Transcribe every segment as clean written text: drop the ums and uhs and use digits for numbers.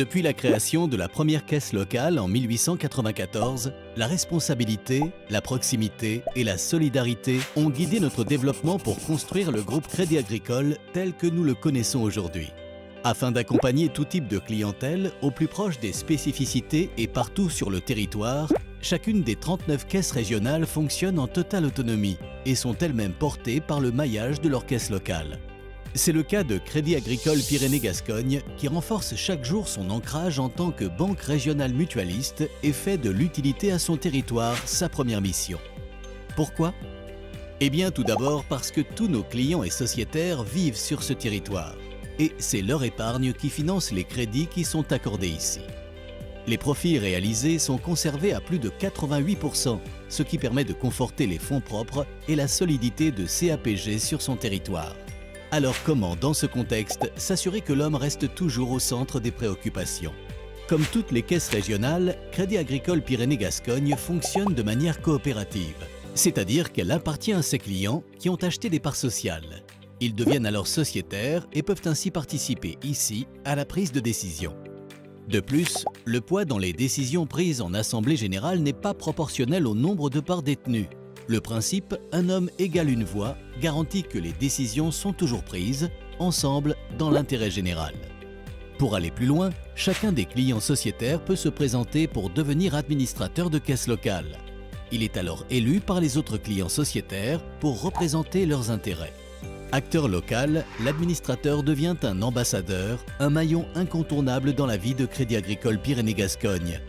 Depuis la création de la première caisse locale en 1894, la responsabilité, la proximité et la solidarité ont guidé notre développement pour construire le groupe Crédit Agricole tel que nous le connaissons aujourd'hui. Afin d'accompagner tout type de clientèle au plus proche des spécificités et partout sur le territoire, chacune des 39 caisses régionales fonctionne en totale autonomie et sont elles-mêmes portées par le maillage de leur caisse locale. C'est le cas de Crédit Agricole Pyrénées-Gascogne qui renforce chaque jour son ancrage en tant que banque régionale mutualiste et fait de l'utilité à son territoire sa première mission. Pourquoi? Eh bien tout d'abord parce que tous nos clients et sociétaires vivent sur ce territoire et c'est leur épargne qui finance les crédits qui sont accordés ici. Les profits réalisés sont conservés à plus de 88%, ce qui permet de conforter les fonds propres et la solidité de CAPG sur son territoire. Alors comment, dans ce contexte, s'assurer que l'homme reste toujours au centre des préoccupations? Comme toutes les caisses régionales, Crédit Agricole Pyrénées-Gascogne fonctionne de manière coopérative, c'est-à-dire qu'elle appartient à ses clients qui ont acheté des parts sociales. Ils deviennent alors sociétaires et peuvent ainsi participer ici à la prise de décision. De plus, le poids dans les décisions prises en assemblée générale n'est pas proportionnel au nombre de parts détenues. Le principe « un homme égale une voix » garantit que les décisions sont toujours prises, ensemble, dans l'intérêt général. Pour aller plus loin, chacun des clients sociétaires peut se présenter pour devenir administrateur de caisse locale. Il est alors élu par les autres clients sociétaires pour représenter leurs intérêts. Acteur local, l'administrateur devient un ambassadeur, un maillon incontournable dans la vie de Crédit Agricole Pyrénées-Gascogne.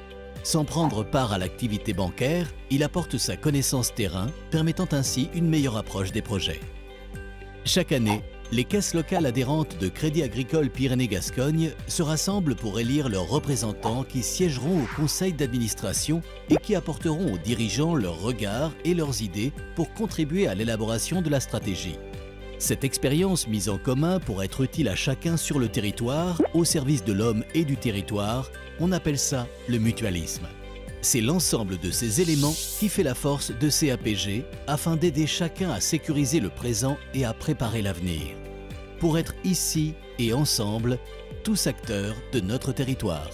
Sans prendre part à l'activité bancaire, il apporte sa connaissance terrain, permettant ainsi une meilleure approche des projets. Chaque année, les caisses locales adhérentes de Crédit Agricole Pyrénées-Gascogne se rassemblent pour élire leurs représentants qui siégeront au conseil d'administration et qui apporteront aux dirigeants leurs regards et leurs idées pour contribuer à l'élaboration de la stratégie. Cette expérience mise en commun pour être utile à chacun sur le territoire, au service de l'homme et du territoire, on appelle ça le mutualisme. C'est l'ensemble de ces éléments qui fait la force de CAPG afin d'aider chacun à sécuriser le présent et à préparer l'avenir. Pour être ici et ensemble, tous acteurs de notre territoire.